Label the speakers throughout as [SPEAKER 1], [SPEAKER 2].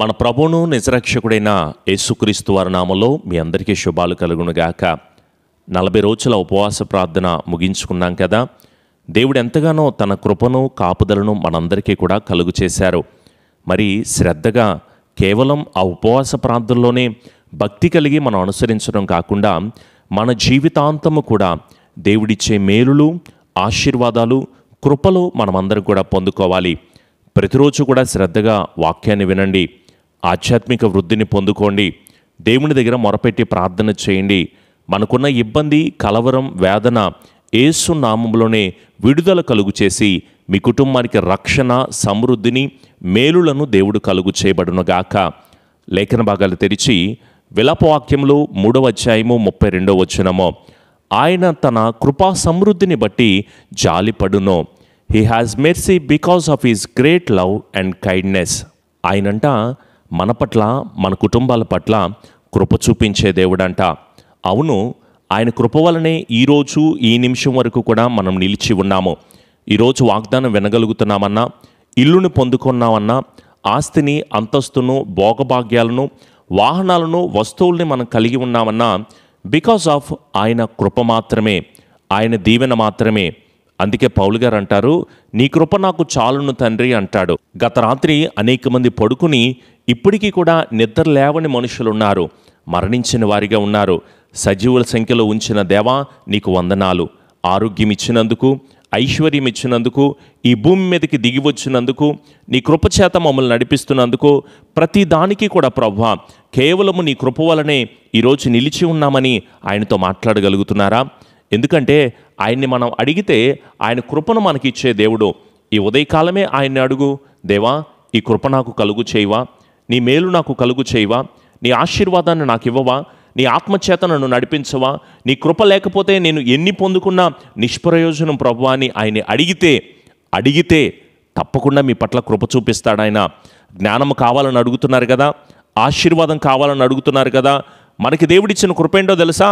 [SPEAKER 1] మన ప్రభువును నిజరక్షకుడైన యేసుక్రీస్తు వారి నామములో మీ అందరికీ శుభాలు కలుగునుగాక. 40 రోజుల ఉపవాస ప్రార్థన ముగించుకున్నాం కదా. దేవుడు ఎంతగానో తన కృపను కాపుదలను మనందరికీ కూడా కలుగు చేశారు. మరి శ్రద్ధగా కేవలం ఆ ఉపవాస ప్రార్థనలోనే భక్తి కలిగి మనం అనుసరించడం కాకుండా మన జీవితాంతము కూడా దేవుడిచ్చే మేలులు, ఆశీర్వాదాలు, కృపలు మనమందరం కూడా పొందుకోవాలి. ప్రతిరోజు కూడా శ్రద్ధగా వాక్యాన్ని వినండి, ఆధ్యాత్మిక వృద్ధిని పొందుకోండి, దేవుని దగ్గర మొరపెట్టి ప్రార్థన చేయండి. మనకున్న ఇబ్బంది, కలవరం, వేదన యేసు నామములోనే విడుదల కలుగు చేసి మీ కుటుంబానికి రక్షణ, సమృద్ధిని, మేలులను దేవుడు కలుగు చేయబడునుగాక. లేఖన భాగాలు తెరిచి విలాపవాక్యములు 3వ అధ్యాయము 32వ వచనము, ఆయన తన కృపా సమృద్ధిని బట్టి జాలిపడును. He has mercy because of his great love and kindness. ఆయనంట మన పట్ల, మన కుటుంబాల పట్ల కృప చూపించే దేవుడంట. అవును, ఆయన కృప వలనే ఈరోజు ఈ నిమిషం వరకు కూడా మనం నిలిచి ఉన్నాము. ఈరోజు వాగ్దానం వినగలుగుతున్నామన్నా, ఇల్లును పొందుకున్నామన్నా, ఆస్తిని, అంతస్తును, భోగభాగ్యాలను, వాహనాలను, వస్తువుల్ని మనం కలిగి ఉన్నామన్నా బికాస్ ఆఫ్ ఆయన కృప మాత్రమే, ఆయన దీవెన మాత్రమే. అందుకే పౌలు గారు అంటారు, నీ కృప నాకు చాలును తండ్రి అంటాడు. గత రాత్రి అనేక మంది పడుకుని ఇప్పటికీ కూడా నిద్ర లేవని మనుషులున్నారు, మరణించిన వారిగా ఉన్నారు. సజీవుల సంఖ్యలో ఉంచిన దేవా నీకు వందనాలు. ఆరోగ్యం ఇచ్చినందుకు, ఐశ్వర్యం ఇచ్చినందుకు, ఈ భూమి మీదకి దిగి వచ్చినందుకు, నీ కృపచేత మమ్మల్ని నడిపిస్తున్నందుకు, ప్రతి దానికి కూడా ప్రభువా కేవలము నీ కృప వలనే ఈరోజు నిలిచి ఉన్నామని ఆయనతో మాట్లాడగలుగుతున్నారా? ఎందుకంటే ఆయన్ని మనం అడిగితే ఆయన కృపను మనకిచ్చే దేవుడు. ఈ ఉదయకాలమే ఆయన్ని అడుగు, దేవా ఈ కృప నాకు కలుగు చేయవా, నీ మేలు నాకు కలుగు చేయవా, నీ ఆశీర్వాదాన్ని నాకు ఇవ్వవా, నీ ఆత్మచేత నన్ను నడిపించవా, నీ కృప లేకపోతే నేను ఎన్ని పొందుకున్నా నిష్ప్రయోజనం ప్రభువా అని ఆయన్ని అడిగితే తప్పకుండా మీ పట్ల కృప చూపిస్తాడు ఆయన. జ్ఞానం కావాలని అడుగుతున్నారు కదా, ఆశీర్వాదం కావాలని అడుగుతున్నారు కదా. మనకి దేవుడిచ్చిన కృప ఏంటో తెలుసా?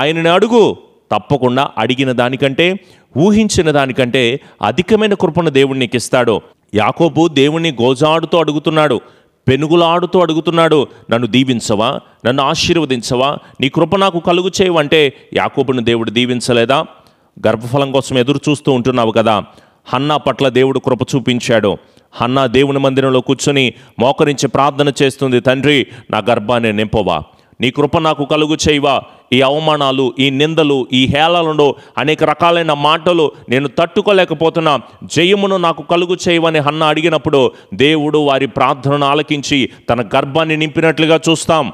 [SPEAKER 1] ఆయనని అడుగు, తప్పకుండా అడిగిన దానికంటే, ఊహించిన దానికంటే అధికమైన కృపను దేవుడు నీకు ఇస్తాడు. యాకోబు దేవుణ్ణి గోజాడుతూ అడుగుతున్నాడు, పెనుగులాడుతూ అడుగుతున్నాడు, నన్ను దీవించవా, నన్ను ఆశీర్వదించవా, నీ కృప నాకు కలుగు చేయవంటే యాకోబుని దేవుడు దీవించలేదా? గర్భఫలం కోసం ఎదురు చూస్తూ ఉంటున్నావు కదా. హన్నా పట్ల దేవుడు కృప చూపించాడు. హన్నా దేవుని మందిరంలో కూర్చొని మోకరించి ప్రార్థన చేస్తుంది, తండ్రి నా గర్భాన్ని నింపవా, నీ కృప నాకు కలుగు చేయవా. ఈ అవమానాలు, ఈ నిందలు, ఈ హేళనలు, అనేక రకాలైన మాటలు నేను తట్టుకోలేకపోతున్నా, జయమును నాకు కలుగు చేయవని హన్నా అడిగినప్పుడు దేవుడు వారి ప్రార్థనను ఆలకించి తన గర్భాన్ని నింపినట్లుగా చూస్తాం.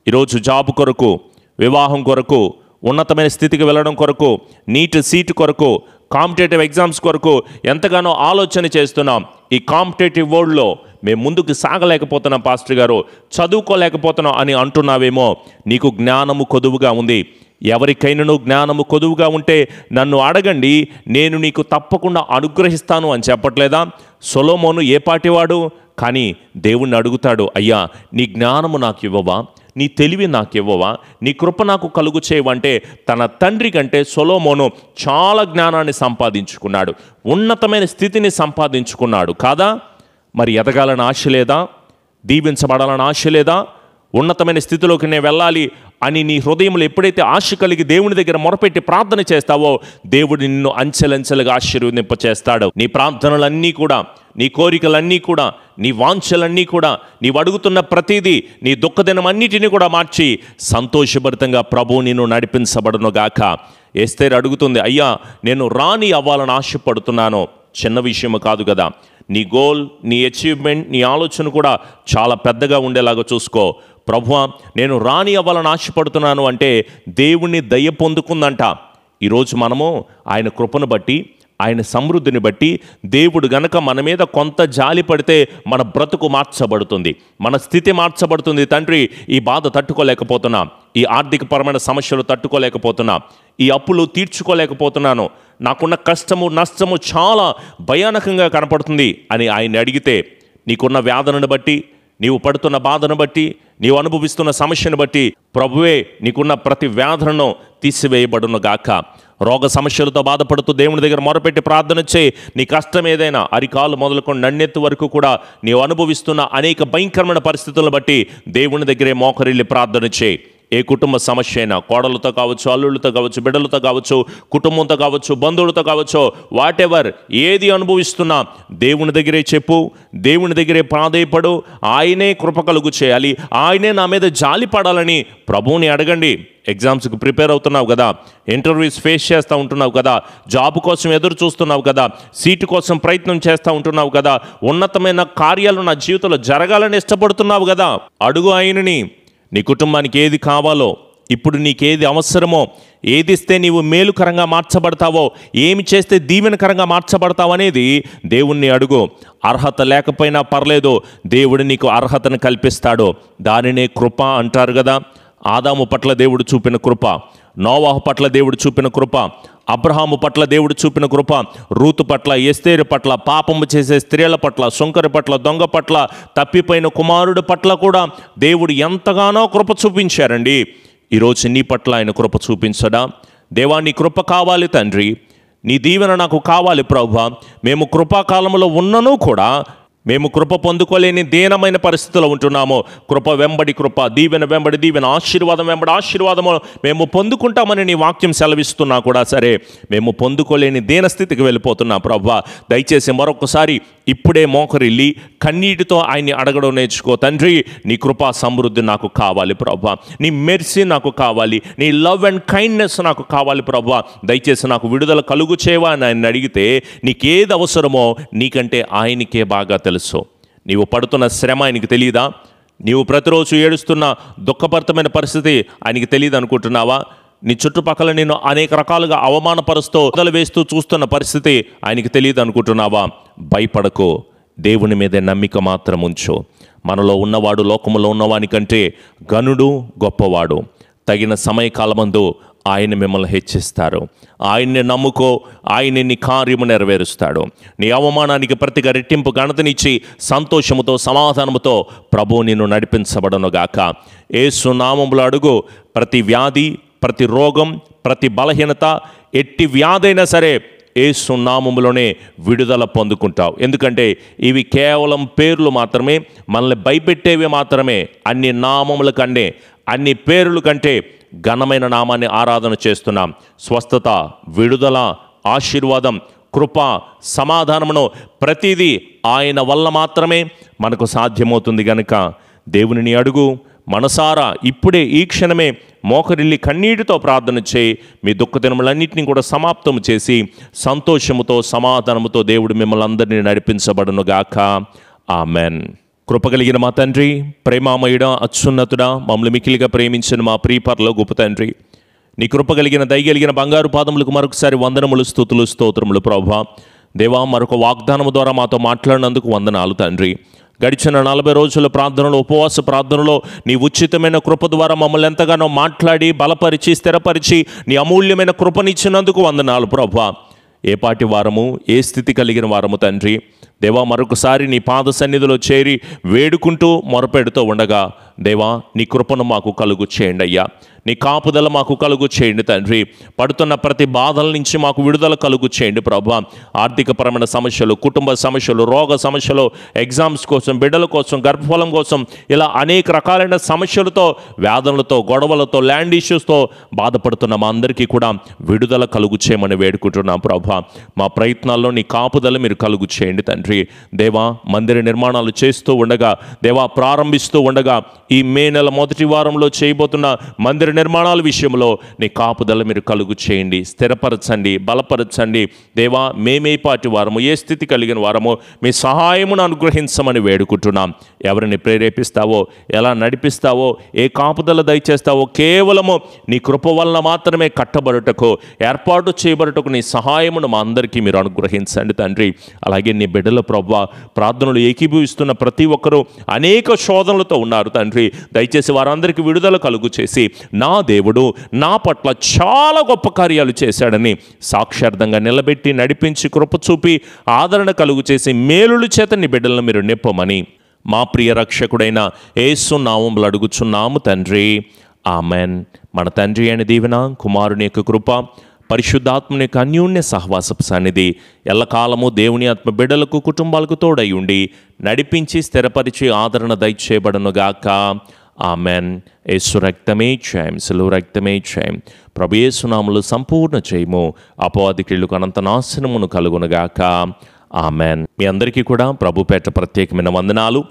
[SPEAKER 1] ఈరోజు జాబ్ కొరకు, వివాహం కొరకు, ఉన్నతమైన స్థితికి వెళ్ళడం కొరకు, నీట్ సీటు కొరకు, కాంపిటేటివ్ ఎగ్జామ్స్ కొరకు ఎంతగానో ఆలోచన చేస్తున్నాం. ఈ కాంపిటేటివ్ వరల్డ్లో మేము ముందుకు సాగలేకపోతున్నాం పాస్టర్ గారు, చదువుకోలేకపోతున్నాం అని అంటున్నావేమో. నీకు జ్ఞానము కొదువుగా ఉంది. ఎవరికైనాను జ్ఞానము కొదువుగా ఉంటే నన్ను అడగండి, నేను నీకు తప్పకుండా అనుగ్రహిస్తాను అని చెప్పట్లేదా? సొలొమోను ఏ పాటివాడు? కానీ దేవుణ్ణి అడుగుతాడు, అయ్యా నీ జ్ఞానము నాకు ఇవ్వవా, నీ తెలివి నాకు ఇవ్వవా, నీ కృప నాకు కలుగు చేయవంటే తన తండ్రి కంటే సొలొమోను చాలా జ్ఞానాన్ని సంపాదించుకున్నాడు, ఉన్నతమైన స్థితిని సంపాదించుకున్నాడు కాదా? మరి ఎదగాలని ఆశ లేదా? దీవించబడాలని ఆశ లేదా? ఉన్నతమైన స్థితిలోకి నేను వెళ్ళాలి అని నీ హృదయంలో ఎప్పుడైతే ఆశ కలిగి దేవుని దగ్గర మొరపెట్టి ప్రార్థన చేస్తావో దేవుడు నిన్ను అంచెలంచెలుగా ఆశీర్వదింపచేస్తాడు. నీ ప్రార్థనలన్నీ కూడా, నీ కోరికలన్నీ కూడా, నీ వాంఛలన్నీ కూడా, నీవు అడుగుతున్న ప్రతిదీ, నీ దుఃఖదినం అన్నిటినీ కూడా మార్చి సంతోషభరితంగా ప్రభువు నిన్ను నడిపించబడునుగాక. ఎస్తేరు అడుగుతుంది, అయ్యా నేను రాణి అవ్వాలని ఆశపడుతున్నాను. చిన్న విషయం కాదు కదా. నీ గోల్, నీ అచీవ్మెంట్, నీ ఆలోచన కూడా చాలా పెద్దగా ఉండేలాగా చూసుకో. ప్రభువా నేను రాణి అవ్వాలని ఆశపడుతున్నాను అంటే దేవుణ్ణి దయ పొందుకుందంట. ఈరోజు మనము ఆయన కృపను బట్టి, ఆయన సమృద్ధిని బట్టి దేవుడు గనక మన మీద కొంత జాలి పడితే మన బ్రతుకు మార్చబడుతుంది, మన స్థితి మార్చబడుతుంది. తండ్రి ఈ బాధ తట్టుకోలేకపోతున్నా, ఈ ఆర్థికపరమైన సమస్యలు తట్టుకోలేకపోతున్నా, ఈ అప్పులు తీర్చుకోలేకపోతున్నాను, నాకున్న కష్టము, నష్టము చాలా భయానకంగా కనపడుతుంది అని ఆయన్ని అడిగితే నీకున్న వేదనను బట్టి, నీవు పడుతున్న బాధను బట్టి, నీవు అనుభవిస్తున్న సమస్యను బట్టి ప్రభువే నీకున్న ప్రతి వేదనను తీసివేయబడును గాక. రోగ సమస్యలతో బాధపడుతూ దేవుని దగ్గర మొరపెట్టి ప్రార్థన చేయి. నీ కష్టం ఏదైనా, అరికాలు మొదలుకొని నన్నెత్తు వరకు కూడా నీవు అనుభవిస్తున్న అనేక భయంకరమైన పరిస్థితులను బట్టి దేవుని దగ్గరే మోకరిల్లి ప్రార్థన చేయి. ఏ కుటుంబ సమస్య అయినా, కోడలతో కావచ్చు, అల్లుళ్ళతో కావచ్చు, బిడ్డలతో కావచ్చు, కుటుంబంతో కావచ్చు, బంధువులతో కావచ్చు, వాట్ ఎవర్ ఏది అనుభవిస్తున్నా దేవుని దగ్గరే చెప్పు, దేవుని దగ్గరే ప్రాధేయపడు. ఆయనే కృప కలుగు చేయాలి, ఆయనే నా మీద జాలి పడాలని ప్రభువుని అడగండి. ఎగ్జామ్స్కి ప్రిపేర్ అవుతున్నావు కదా, ఇంటర్వ్యూస్ ఫేస్ చేస్తూ ఉంటున్నావు కదా, జాబ్ కోసం ఎదురు చూస్తున్నావు కదా, సీటు కోసం ప్రయత్నం చేస్తూ ఉంటున్నావు కదా, ఉన్నతమైన కార్యాలు నా జీవితంలో జరగాలని ఇష్టపడుతున్నావు కదా, అడుగు ఆయనని. నీ కుటుంబానికి ఏది కావాలో, ఇప్పుడు నీకేది అవసరమో, ఏది ఇస్తే నీవు మేలుకరంగా మార్చబడతావో, ఏమి చేస్తే దీవెనకరంగా మార్చబడతావు అనేది దేవుణ్ణి అడుగు. అర్హత లేకపోయినా పర్లేదు, దేవుడు నీకు అర్హతను కల్పిస్తాడు. దానినే కృప అంటారు కదా. ఆదాము పట్ల దేవుడు చూపిన కృప, నోవాహు పట్ల దేవుడు చూపిన కృప, అబ్రహాము పట్ల దేవుడు చూపిన కృప, రూతు పట్ల, ఎస్తేరు పట్ల, పాపము చేసే స్త్రీల పట్ల, సుంకరి పట్ల, దొంగ పట్ల, తప్పిపోయిన కుమారుడు పట్ల కూడా దేవుడు ఎంతగానో కృప చూపించారండి. ఈరోజు నీ పట్ల ఆయన కృప చూపించడా? దేవా, నీ కృప కావాలి తండ్రి, నీ దీవెన నాకు కావాలి ప్రభువా. మేము కృపాకాలంలో ఉన్ననూ కూడా మేము కృప పొందుకోలేని దీనమైన పరిస్థితుల్లో ఉంటున్నాము. కృప వెంబడి కృప, దీవెన వెంబడి దీవెన, ఆశీర్వాదం వెంబడి ఆశీర్వాదము మేము పొందుకుంటామని నీ వాక్యం సెలవిస్తున్నా కూడా సరే, మేము పొందుకోలేని దీనస్థితికి వెళ్ళిపోతున్నాం ప్రభువా. దయచేసి మరొకసారి ఇప్పుడే మోకరిల్లి కన్నీటితో ఆయన్ని అడగడం నేర్చుకో తండ్రి. నీ కృపా సమృద్ధి నాకు కావాలి ప్రభువా, నీ మెర్సీ నాకు కావాలి, నీ లవ్ అండ్ కైండ్నెస్ నాకు కావాలి ప్రభువా. దయచేసి నాకు విడుదల కలుగు చేయవా అని ఆయన అడిగితే, నీకేది అవసరమో నీకంటే ఆయనకే బాగా తెలుసు. నీవు పడుతున్న శ్రమ ఆయనకి తెలియదా? నీవు ప్రతిరోజు ఏడుస్తున్న దుఃఖభరితమైన పరిస్థితి ఆయనకి తెలియదు అనుకుంటున్నావా? నీ చుట్టుపక్కల నేను అనేక రకాలుగా అవమానపరుస్తూ వదలు వేస్తూ చూస్తున్న పరిస్థితి ఆయనకి తెలియదు అనుకుంటున్నావా? భయపడకు, దేవుని మీదే నమ్మిక మాత్రం ఉంచు. మనలో ఉన్నవాడు లోకములో ఉన్నవానికంటే గనుడు, గొప్పవాడు. తగిన సమయకాలమందు ఆయన మిమ్మల్ని హెచ్చిస్తారు. ఆయన్ని నమ్ముకో, ఆయన నీ కార్యము నెరవేరుస్తాడు. నీ అవమానానికి ప్రతిగా రెట్టింపు ఘనతనిచ్చి సంతోషముతో, సమాధానముతో ప్రభు నిన్ను నడిపించబడనుగాక. యేసు నామములో అడుగు. ప్రతి వ్యాధి, ప్రతి రోగం, ప్రతి బలహీనత, ఎట్టి వ్యాధైనా సరే యేసు నామములోనే విడుదల పొందుకుంటావు. ఎందుకంటే ఇవి కేవలం పేర్లు మాత్రమే, మనల్ని భయపెట్టేవి మాత్రమే. అన్ని నామముల కంటే, అన్ని పేర్ల కంటే ఘనమైన నామాన్ని ఆరాధన చేస్తున్నాం. స్వస్థత, విడుదల, ఆశీర్వాదం, కృప, సమాధానమును ప్రతిదీ ఆయన వల్ల మాత్రమే మనకు సాధ్యమవుతుంది గనుక దేవునిని అడుగు. మనసారా ఇప్పుడే ఈ క్షణమే మోకరిల్లి కన్నీటితో ప్రార్థన చేయి. మీ దుఃఖదినములన్నింటినీ కూడా సమాప్తము చేసి సంతోషముతో, సమాధానముతో దేవుడు మిమ్మల్ని అందరినీ నడిపించబడునుగాక. ఆమెన్. కృపగలిగిన మా తండ్రి, ప్రేమామయుడా, అత్యున్నతుడా, మమ్మల్ని మికిలిగా ప్రేమించిన మా ప్రియపరలో గొప్ప తండ్రి, నీ కృపగలిగిన దయగలిగిన బంగారు పాదములకు మరొకసారి వందనములు, స్తుతులు, స్తోత్రములు ప్రభువా. దేవా, మరొక వాగ్దానము ద్వారా మాతో మాట్లాడినందుకు వందనాలు తండ్రి. గడిచిన 40 రోజుల ప్రార్థనలో, ఉపవాస ప్రార్థనలో నీ ఉచితమైన కృప ద్వారా మమ్మల్ని ఎంతగానో మాట్లాడి, బలపరిచి, స్థిరపరిచి నీ అమూల్యమైన కృపనిచ్చినందుకు వందనాలు ప్రభువా. ఏ పాటి వారము, ఏ స్థితి కలిగిన వారము తండ్రి. దేవా, మరొకసారి నీ పాద సన్నిధిలో చేరి వేడుకుంటూ మొరపెడుతూ ఉండగా దేవా, నీ కృపను మాకు కలుగు చేయండి అయ్యా. నీ కాపుదల మాకు కలుగు చేయండి తండ్రి. పడుతున్న ప్రతి బాధల నుంచి మాకు విడుదల కలుగు చేయండి ప్రభువా. ఆర్థికపరమైన సమస్యలు, కుటుంబ సమస్యలు, రోగ సమస్యలు, ఎగ్జామ్స్ కోసం, బిడ్డల కోసం, గర్భఫలం కోసం, ఇలా అనేక రకాలైన సమస్యలతో, వ్యాధులతో, గొడవలతో, ల్యాండ్ ఇష్యూస్తో బాధపడుతున్న మా అందరికీ కూడా విడుదల కలుగు చేయమని వేడుకుంటున్నాం ప్రభువా. మా ప్రయత్నాల్లో నీ కాపుదల మీరు కలుగు చేయండి తండ్రి. దేవా, మందిర నిర్మాణాలు చేస్తూ ఉండగా, దేవా ప్రారంభిస్తూ ఉండగా, ఈ మే నెల మొదటి వారంలో చేయబోతున్న మందిర నిర్మాణాల విషయంలో నీ కాపుదల మీరు కలుగు చేయండి, స్థిరపరచండి, బలపరచండి. దేవా, మేమే పాటి వారము, ఏ స్థితి కలిగిన వారము, మీ సహాయమును అనుగ్రహించమని వేడుకుంటున్నాం. ఎవరిని ప్రేరేపిస్తావో, ఎలా నడిపిస్తావో, ఏ కాపుదల దయచేస్తావో కేవలము నీ కృప వలన మాత్రమే కట్టబడుటకు, ఏర్పాటు చేయబడుటకు నీ సహాయమును మా అందరికీ మీరు అనుగ్రహించండి తండ్రి. అలాగే నీ బిడ్డల ప్రభువా, ప్రార్థనలు ఏకీభవిస్తున్న ప్రతి ఒక్కరూ అనేక శోధనలతో ఉన్నారు తండ్రి. దయచేసి వారందరికీ విడుదల కలుగు చేసి, నా దేవుడు నా పట్ల చాలా గొప్ప కార్యాలు చేశాడని సాక్షార్థంగా నిలబెట్టి, నడిపించి, కృప చూపి, ఆదరణ కలుగు చేసి, మేలుల చేత నీ బిడ్డలను మీరు నింపమని మా ప్రియ రక్షకుడైన యేసు నామములో అడుగుచున్నాము తండ్రి. ఆమెన్. మన తండ్రి అయిన దీవెన, కుమారుని యొక్క కృప, పరిశుద్ధాత్మని యొక్క అన్యోన్య సహవాసపు సన్నిధి ఎల్లకాలము దేవుని ఆత్మ బిడ్డలకు కుటుంబాలకు తోడై ఉండి నడిపించి స్థిరపరిచి ఆదరణ దయచేయబడునుగాక. ఆమెన్. యేసు రక్తమే జయం, సిలువ రక్తమే జయం. ప్రభు యేసు నామములో సంపూర్ణ జయము, అపవాది క్రియలకు అనంత నాశనమును కలుగునుగాక. ఆమెన్. మీ అందరికీ కూడా ప్రభుపేట ప్రత్యేకమైన వందనాలు.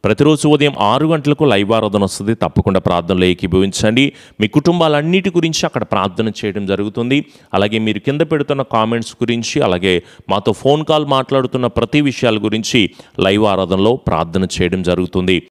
[SPEAKER 1] ప్రతిరోజు ఉదయం 6 గంటలకు లైవ్ ఆరాధన వస్తుంది. తప్పకుండా ప్రార్థనలో ఏకీభవించండి. మీ కుటుంబాలన్నిటి గురించి అక్కడ ప్రార్థన చేయడం జరుగుతుంది. అలాగే మీరు కింద పెడుతున్న కామెంట్స్ గురించి, అలాగే మాతో ఫోన్ కాల్ మాట్లాడుతున్న ప్రతి విషయాల గురించి లైవ్ ఆరాధనలో ప్రార్థన చేయడం జరుగుతుంది.